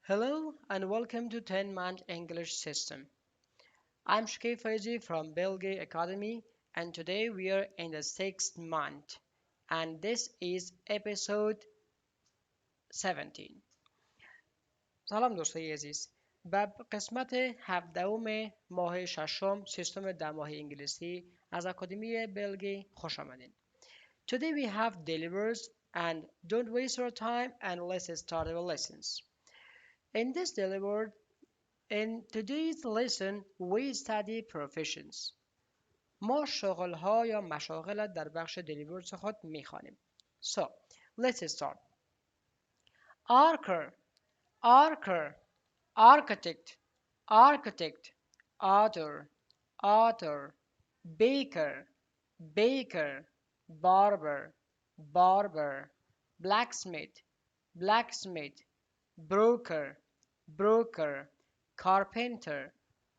Hello and welcome to 10-month English system. I'm Shkay Faizi from Bielgi Academy and today we are in the 6th month and this is episode 17. سلام دوستای عزیز. به قسمت هفدهم ماه ششم سیستم 10 ماه انگلیسی از اکادمی بیلگی خوش آمدین. Today we have delivers and don't waste your time and let's start our lessons. In this delivered In today's lesson, we study professions. ما شغل‌ها یا مشاغل در بخش دلیورز خود می‌خوانیم. So, let's start. Archer, archer, architect, architect, author, author, baker, baker, barber, barber, blacksmith, blacksmith, broker, broker, carpenter,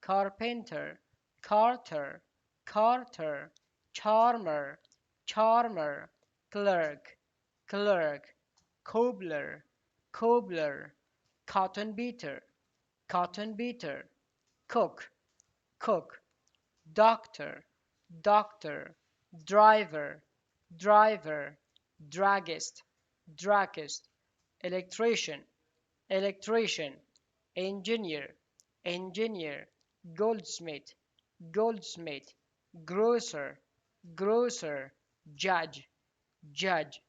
carpenter, carter, carter, charmer, charmer, clerk, clerk, cobbler, cobbler, cotton beater, cotton beater, cook, cook, doctor, doctor, driver, driver, druggist, druggist, electrician, electrician, engineer, engineer, goldsmith, goldsmith, grocer, grocer, judge, judge,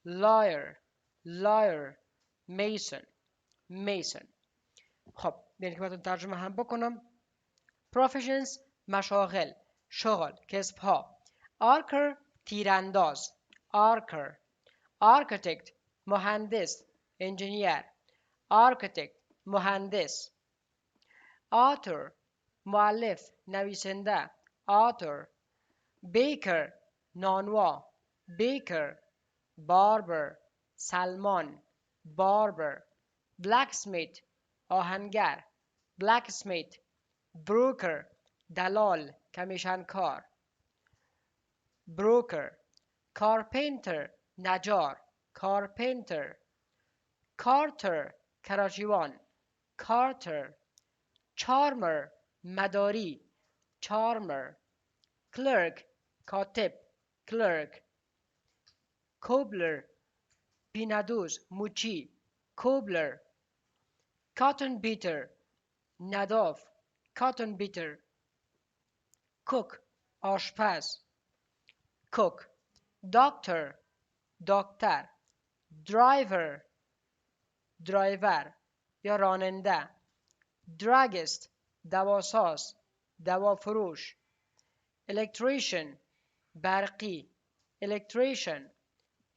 lawyer, lawyer, mason, mason. خب بیاین که براتون ترجمه هم بکنم. professions مشاغل، شغل، کسب‌ها. archer تیرانداز، archer. architect مهندس، engineer. architect مهندس. author مؤلف، نویسنده، author. baker نانوا، baker. barber سلمان، barber. blacksmith آهنگر، blacksmith. broker دلال، کمیشنکار، broker. carpenter نجار، carpenter. carter کراچیوان، carter. charmer مداری، charmer. clerk کاتب، clerk. cobbler پیندوز، موچی، cobbler. cotton beater نداف، cotton beater. cook آشپز، cook. doctor دکتر. driver درایور یا راننده. druggist دواساز، دوافروش. electrician برقی، electrician.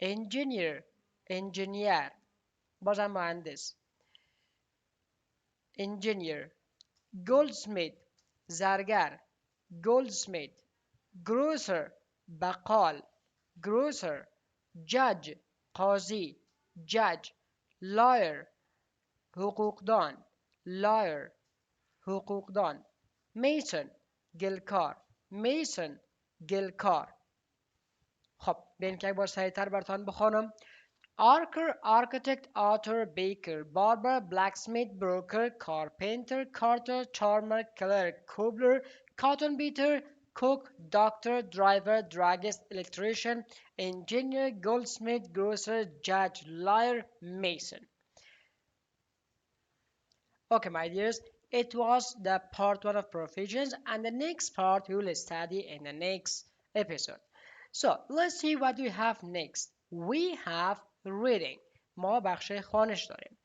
engineer انجینیر، بازم مهندس، engineer. goldsmith زرگر، goldsmith. grocer بقال، grocer. judge قاضی، judge. lawyer حقوقدان، lawyer حقوقدان. mason گلکار، mason گلکار. خب بیاین که یک بار سریعتر براتون بخوانم. archer architect author baker barber blacksmith broker carpenter carter charmer clerk cobbler cotton beater cook doctor driver druggist electrician engineer goldsmith grocer judge lawyer mason. Okay, my dears, it was the part 1 of professions and the next part we will study in the next episode. So let's see what we have next. We have reading. ما بخش خوانش داریم.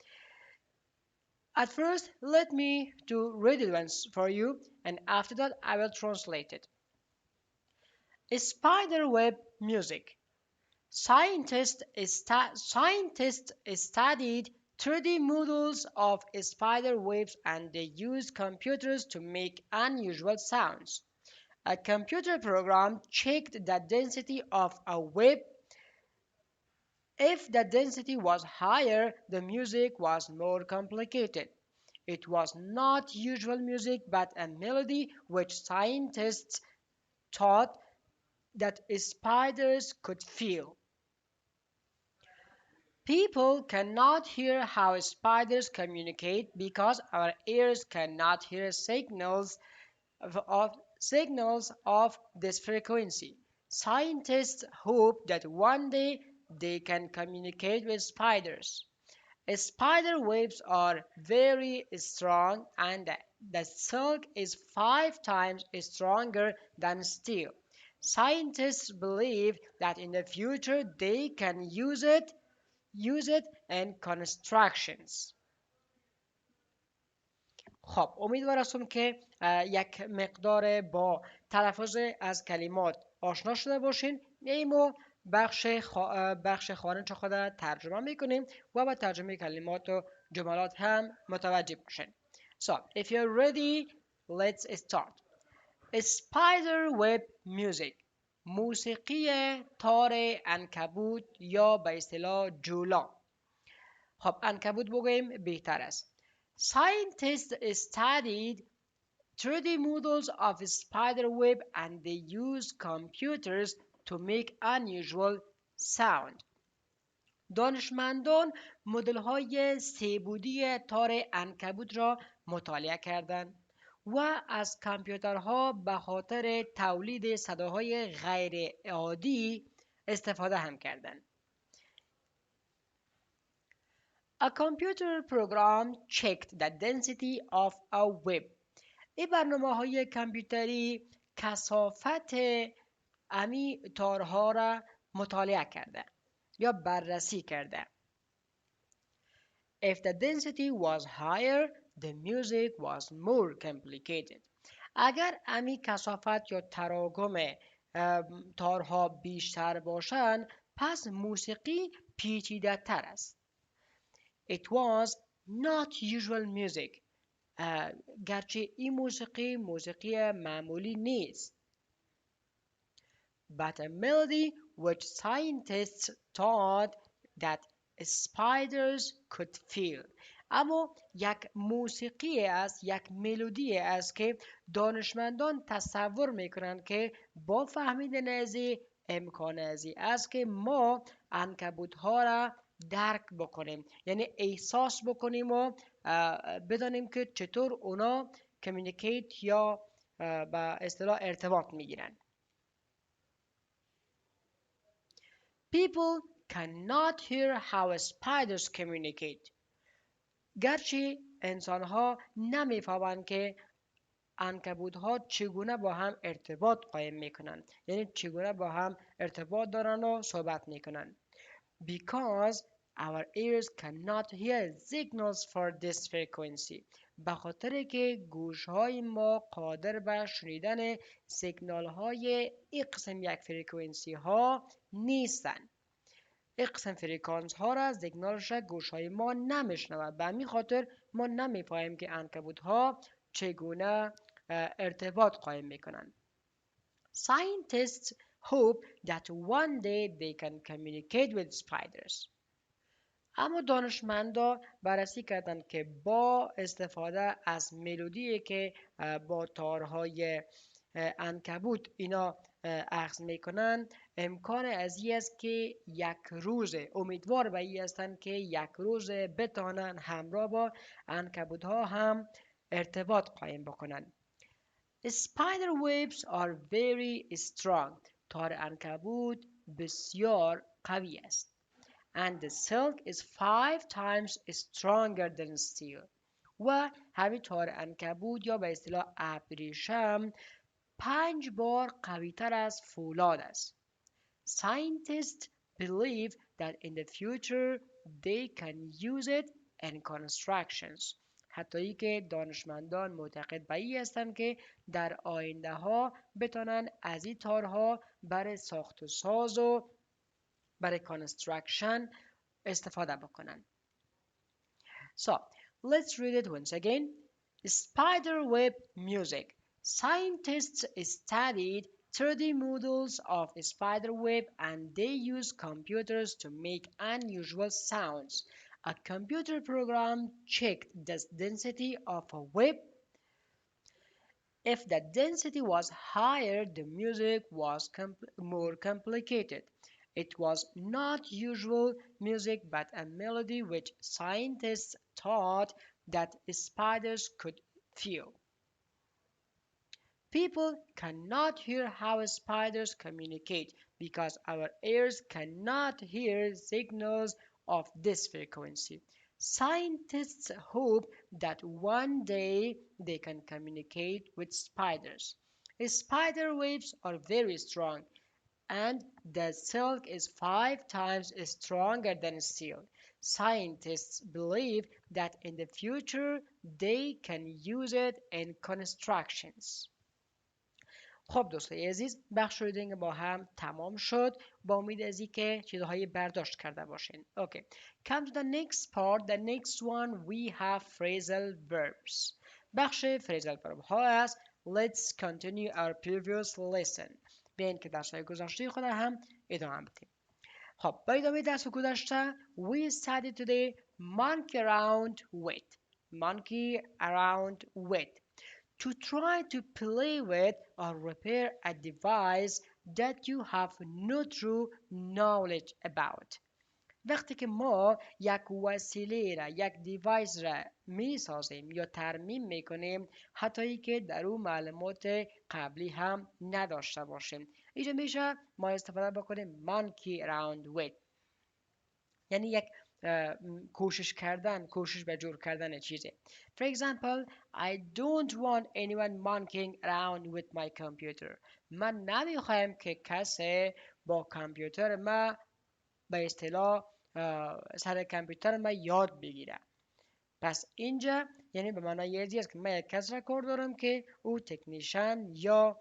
At first, let me to read it once for you and after that I will translate it. Spiderweb music. Scientists studied 3D models of spider webs and they used computers to make unusual sounds. A computer program checked the density of a web. If the density was higher, the music was more complicated. It was not usual music but a melody which scientists thought that spiders could feel. People cannot hear how spiders communicate because our ears cannot hear signals of this frequency. Scientists hope that one day they can communicate with spiders. Spider webs are very strong and the silk is 5 times stronger than steel. Scientists believe that in the future they can use it in constructions. خب امیدوار هستم که یک مقدار با تلفظ از کلمات آشنا شده باشین. ایمو بخش خارج خود ترجمه میکنیم و با ترجمه کلمات و جملات هم متوجه باشین. So, if you're ready, let's start. Spider web music، موسیقی تار عنکبوت یا به اصطلاح جولا. خب عنکبوت بگوییم بهتر است. Scientists studied 3D models of spider web and they used computers to make unusual sound. دانشمندان مدل‌های سه‌بعدی تار عنکبوت را مطالعه کردند و از کامپیوترها به خاطر تولید صداهای غیر عادی استفاده هم کردند. A computer program checked the density of a web. این برنامه‌های کامپیوتری کثافت تارها را مطالعه کرده یا بررسی کرده. If the density was higher, the music was more complicated. اگر کثافت یا تراکم تارها بیشتر باشند، پس موسیقی پیچیده تر است. It was not usual music. گرچه این موسیقی معمولی نیست. But a melody which scientists thought that spiders could feel. اما یک موسیقی است، یک ملودی است که دانشمندان تصور میکنند که با فهمیدن از امکان ازی است که ما عنکبوت‌ها را درک بکنیم، یعنی احساس بکنیم و بدانیم که چطور اونا کمیونیکیت یا به اصطلاح ارتباط میگیرن. People cannot hear how spiders communicate. گرچه انسانها نمیفهمند که عنکبوت‌ها چگونه با هم ارتباط قائم میکنن، یعنی چگونه با هم ارتباط دارن و صحبت میکنن. Because our ears cannot hear signals for this frequency. به خاطر که گوشهای ما قادر به شنیدن سیگنال های این قسم یک فرکانسی ها نیستن. این قسم فرکانس ها را سیگنالش را گوشهای ما نمیشنود. به همین خاطر ما نمیفهمیم که عنکبوت ها چگونه ارتباط قائم میکنن. Scientists hope that one day they can communicate with spiders. اما دانشمندا بررسی کردند که با استفاده از ملودی که با تارهای عنکبوت اینا اخذ میکنن، امکان از این است که یک روز امیدوار به این هستند که یک روز بتانن همراه با عنکبوت ها هم ارتباط قائم بکنن. Spider webs are very strong. تار عنکبوت بسیار قوی است. And the silk is 5 times stronger than steel. و همین تار عنکبوت یا به اصطلاح ابریشم 5 بار قوی تر از فولاد است. Scientists believe that in the future they can use it in constructions. حتی ای که دانشمندان معتقد به این هستند که در آینده ها بتانن از این تارها برای ساخت و ساز و برای construction استفاده بکنن. So, let's read it once again. Spider web music. Scientists studied 3D models of a spider web and they used computers to make unusual sounds. A computer program checked the density of a web. If the density was higher, the music was more complicated. It was not usual music but a melody which scientists thought that spiders could feel. People cannot hear how spiders communicate because our ears cannot hear signals of this frequency. Scientists hope that one day they can communicate with spiders. Spider webs are very strong, and the silk is 5 times stronger than steel. Scientists believe that in the future they can use it in constructions. خب دوستای عزیز، بخش ریدینگ با هم تمام شد. با امید از اینکه چیزهایی برداشت کرده باشین. Okay. Come to the next part. The next one we have phrasal verbs. بخش phrasal verb ها است. Let's continue our previous lesson. بیاین که درس‌های گذشته خود هم ادامه بدیم. خب با ادامه درس گذشته we studied today monkey around with. Monkey around with. To try to play with or repair a device that you have no true knowledge about. وقتی که ما یک وسیله را، یک دیوایس را می سازیم یا ترمیم می کنیم، حتی که در اون معلومات قبلی هم نداشته باشیم، اینجا میشه ما استفاده بکنیم monkey around with، یعنی یک کوشش به جور کردن چیزه. For example, I don't want anyone monkeying around with my computer. من نمیخوایم که کسی با کامپیوتر ما به اصطلاح سر کامپیوتر ما یاد بگیره. پس اینجا یعنی به معنای ازی است که من یک کس را کار دارم که او تکنیشن یا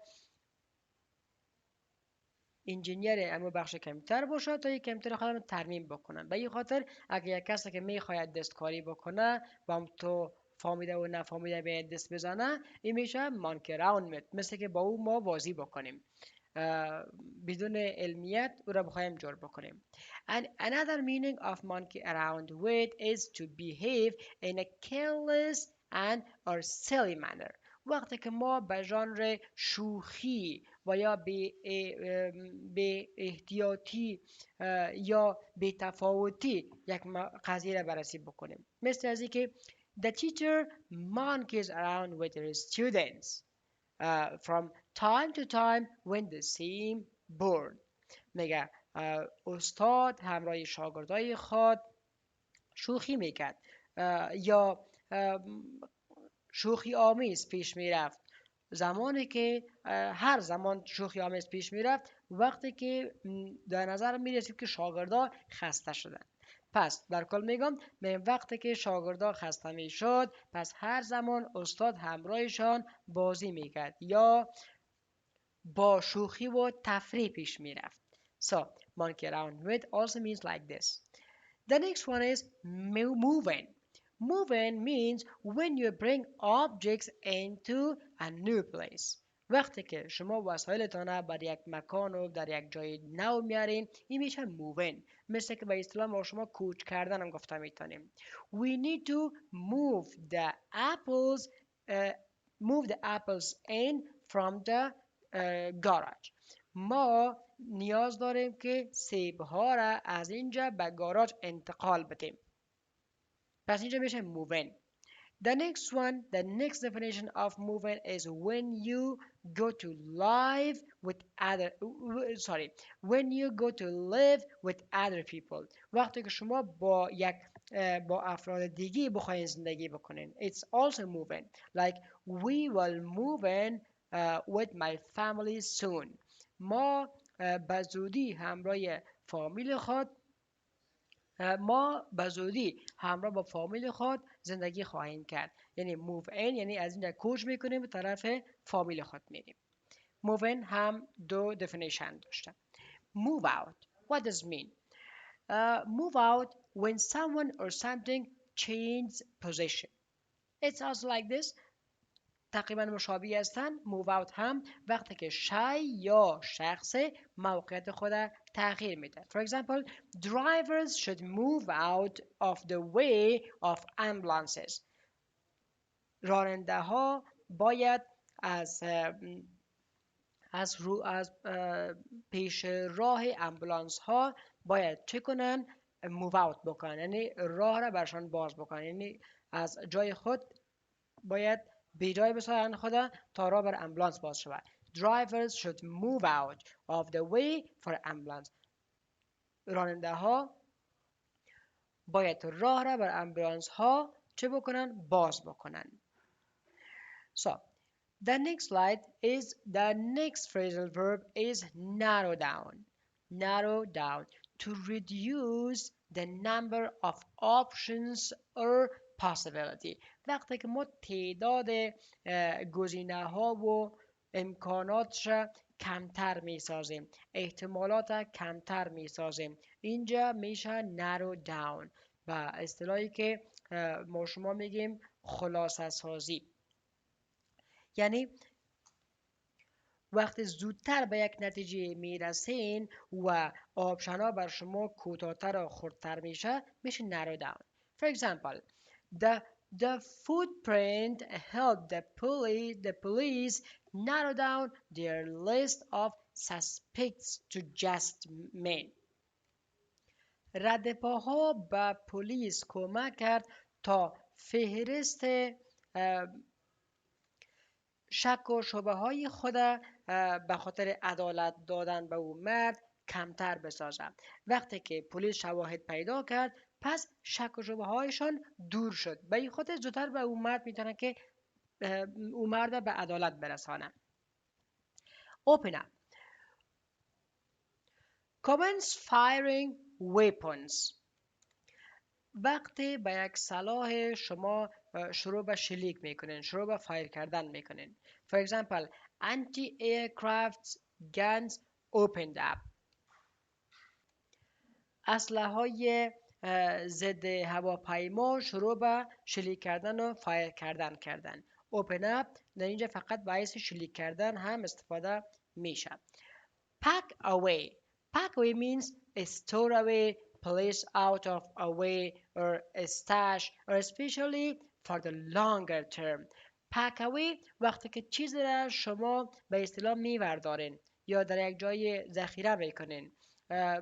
انجینیر اما بخش کمتر باشه تا یک کمتر خودم ترمیم بکنم. به این خاطر اگر یک کسی که میخواید دستکاری بکنه و هم تو فهمیده و نفهمیده به دست بزنه، این میشه مانکی راوند، مثل که با او ما بازی بکنیم، بدون علمیت او را بخوایم جور بکنیم. And another meaning of monkey around with is to behave in a careless and or silly manner. وقتی که ما به ژانر شوخی و یا به احتیاطی یا به تفاوتی یک قضیه را بررسی بکنیم، مثل از که the teacher monkeys around with her students from time to time when they seem bored. میگه استاد همراه شاگردای خود شوخی میکرد یا شوخی آمیز پیش میرفت، زمانی که هر زمان شوخی آمیز پیش میرفت وقتی که در نظر میرسید که شاگردا خسته شدن. پس در کل میگم وقتی که شاگردا خسته میشد، پس هر زمان استاد همراهشان بازی میکرد یا با شوخی و تفریح پیش میرفت. So, monkey around with also means like this. The next one is moving. Moving means when you bring objects into a new place. وقتی که شما وسایلتان بر یک مکان و در یک جای نو میارین، این میشه moving. مثل که به اصطلاح ما شما کوچ کردن هم گفته میتونیم. We need to move the apples in from the garage. ما نیاز داریم که سیب ها را از اینجا به گاراژ انتقال بدیم. پس اینجا میشه moving. The next definition of moving is when you go to live with other people. وقتی که شما با افراد دیگه بخواین زندگی بکنین. It's also moving. Like we will move in with my family soon. ما به زودی همراه با فامیل خود زندگی خواهیم کرد. یعنی move in یعنی از اینجا کوچ میکنیم به طرف فامیل خود میریم. move in هم دو definition داشته. move out. What does it mean? Move out when someone or something changes position. It's also like this. تقریبا مشابه هستند. move out هم وقتی که شی یا شخص موقعیت خود تغییر میده. For example, drivers should move out of the way of ambulances. راننده ها باید از از پیش راه امبولانس ها باید چه کنن؟ موو اوت بکنن، یعنی راه را برشان باز بکنن، یعنی از جای خود باید به جای بسازن خود تا راه بر امبولانس باز شود. Drivers should move out of the way for ambulance. راننده ها باید راه را بر امبولانس ها چه بکنن؟ باز بکنن. So the next slide is the next phrasal verb is narrow down. Narrow down, to reduce the number of options or possibility. وقتی که ما تعداد گزینه ها و امکانات را کمتر می سازیم، احتمالات را کمتر می سازیم، اینجا میشه narrow down. و اصطلاحی که ما شما میگیم خلاصه سازی، یعنی وقتی زودتر به یک نتیجه میرسین و آپشن ها بر شما کوتاه‌تر و خردتر میشه narrow down. For example, the footprint helped the police narrow down their list of suspects to just men. ردپاها به پلیس کمک کرد تا فهرست شک و شبه های خود به خاطر عدالت دادن به او مرد کمتر بسازد. وقتی که پلیس شواهد پیدا کرد پس شک و شبه هایشان دور شد، به این خاطر زودتر به او مرد میتونن که او مرد به عدالت برسانه. Open up. Commence firing weapons. وقتی به یک سلاح شما شروع به شلیک میکنین، شروع به فایر کردن میکنین. For example, anti-aircraft guns opened up. اسلحه های ضد هواپیما شروع به شلیک کردن و فایر کردن. Open up در اینجا فقط باعث شلیک کردن هم استفاده میشه. Pack away. Pack away means store away, place out of a way or a stash, or especially for the longer term. Pack away وقتی که چیزی را شما به اصطلاح میوردارین یا در یک جای ذخیره میکنین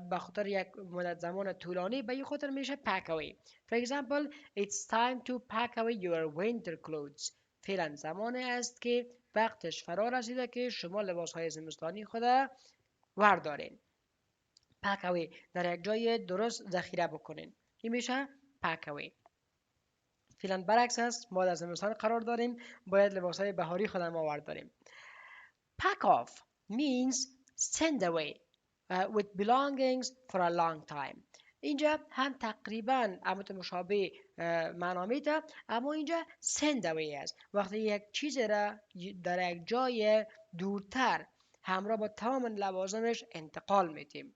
به خاطر یک مدت زمان طولانی، به این خاطر میشه pack away. For example, it's time to pack away your winter clothes. فعلا زمانی است که وقتش فرا رسیده که شما لباسهای زمستانی خود وردارین. pack away در یک جای درست ذخیره بکنین، این میشه pack away. فعلا برعکس است، ما در زمستان قرار داریم، باید لباسهای بهاری خودمون ورداریم. pack off means send away with belongings for a long time. اینجا هم تقریبا امت مشابه معنا میده، اما اینجا send away است وقتی یک چیز را در یک جای دورتر همراه با تمام لوازمش انتقال میدیم،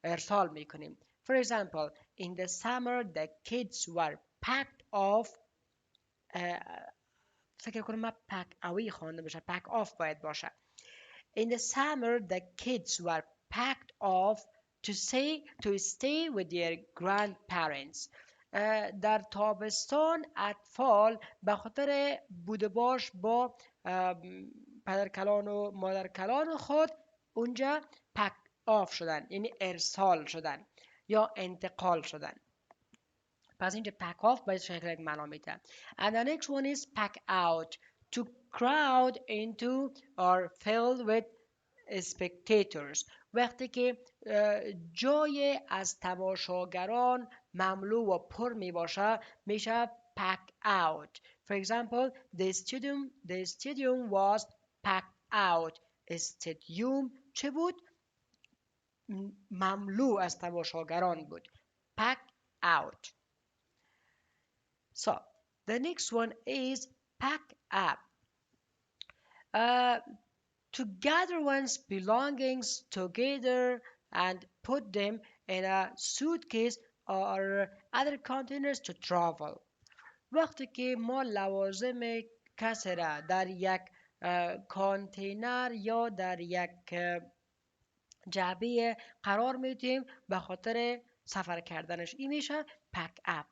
ارسال میکنیم. For example, in the summer the kids were packed off. فکر کنم من pack away خوانده بشه، pack off باید باشه. In the summer the kids were packed off to stay with their grandparents. در تابستان اطفال به خاطر بود باش با پدرکلان و مادرکلان خود اونجا پک آف شدن، یعنی ارسال شدن یا انتقال شدن. پس اینجا pack off باید شکل یک معنا میده. And the next one is pack out. To crowd into or filled with spectators. وقتی که جای از تماشاگران مملو و پر می باشه میشه pack out. For example, the stadium was packed out. استادیوم چه بود؟ مملو از تماشاگران بود. pack out. So the next one is pack up. To gather one's belongings together and put them in a suitcase or other containers to travel. وقتی که ما لوازم کسی را در یک کانتینر یا در یک جعبه قرار میدیم به خاطر سفر کردنش، این میشه pack up.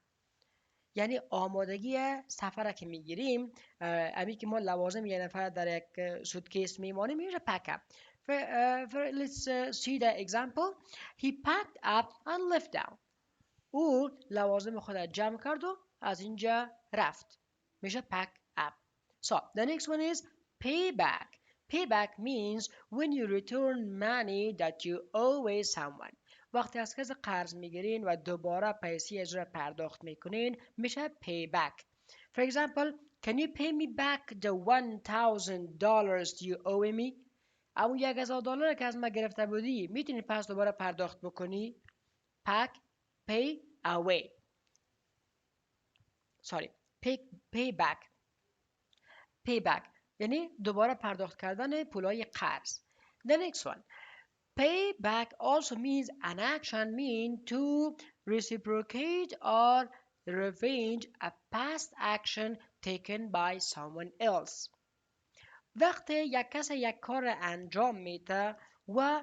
یعنی آمادگی سفر که میگیریم، امی که ما لوازم یه نفر در یک سوتکیس میمانیم میشه pack up. let's see the example. He packed up and left down. او لوازم خود را جمع کرد و از اینجا رفت. میشه pack up. So the next one is pay back. Pay back means when you return money that you owe someone. وقتی از کسی قرض میگیرین و دوباره پیسه از را پرداخت میکنین میشه pay back. For example, can you pay me back the $1,000 you owe me? اون $1,000 که از من گرفته بودی میتونی پس دوباره پرداخت بکنی؟ pack pay away. Sorry, pay back. Pay back یعنی دوباره پرداخت کردن پولای قرض. The next one. Pay back also means an action mean to reciprocate or revenge a past action taken by someone else. وقتی یک کس یک کار انجام میده و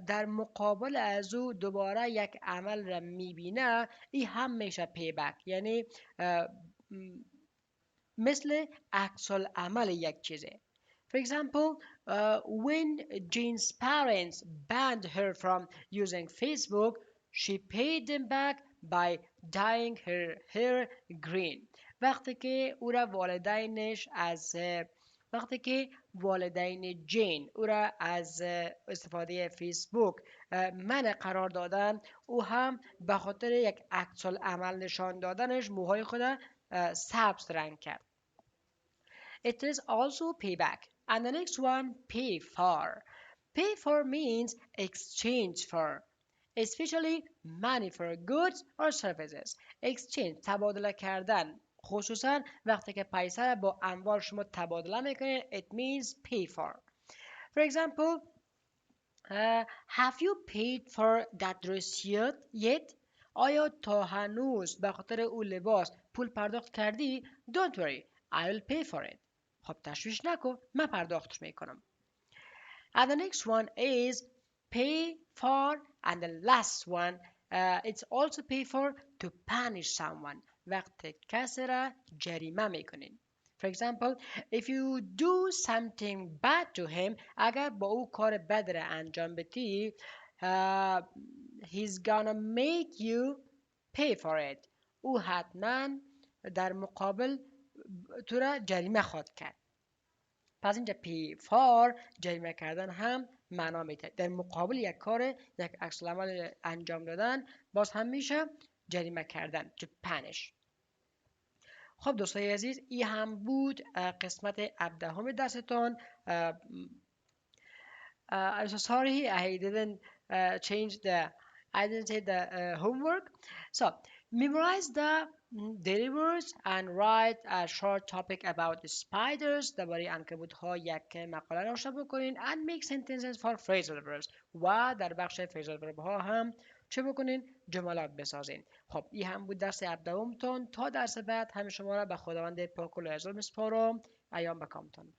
در مقابل از او دوباره یک عمل را میبینه این هم میشه پی بک یعنی مثل عکس العمل یک چیزه. For example, when Jean's parents banned her from using Facebook, she paid them back by dyeing her hair green. وقتی که والدین جین او را از استفاده فیسبوک منع قرار دادن او هم به خاطر یک عکس العمل نشان دادنش موهای خود سبز رنگ کرد. It is also payback. And the next one, pay for. Pay for means exchange for, especially money for goods or services. Exchange تبادله کردن خصوصا وقتی که پیسه را با اموال شما تبادله میکنید it means pay for. For example, have you paid for that dress yet? آیا تا هنوز به خاطر اون لباس پول پرداخت کردی؟ Don't worry, I will pay for it. خب تشویش نکن من پرداختش میکنم. And the next one is pay for, and the last one it's also pay for to punish someone. وقتی کسی را جریمه میکنین. For example, if you do something bad to him, اگر با او کار بد را انجام بدی he's gonna make you pay for it. او حتما در مقابل تو را جریمه خواهد کرد. پس اینجا pay for جریمه کردن هم معنا میده. در مقابل یک کار یک عکس العمل انجام دادن باز هم میشه جریمه کردن to punish. خب دوستای عزیز این هم بود قسمت 17 درستان. I'm so sorry I didn't say the homework. So memorize the daily words and write a short topic about the spiders. درباره عنکبوت‌ها یک مقاله نوشته بکنین and make sentences for phrasal verbs. و در بخش phrasal verb ها هم چه بکنین؟ جملات بسازین. خب این هم بود درس 17 تون. تا درس بعد همه شما را به خداوند پاک و لایزال میسپارم. ایام بکامتان.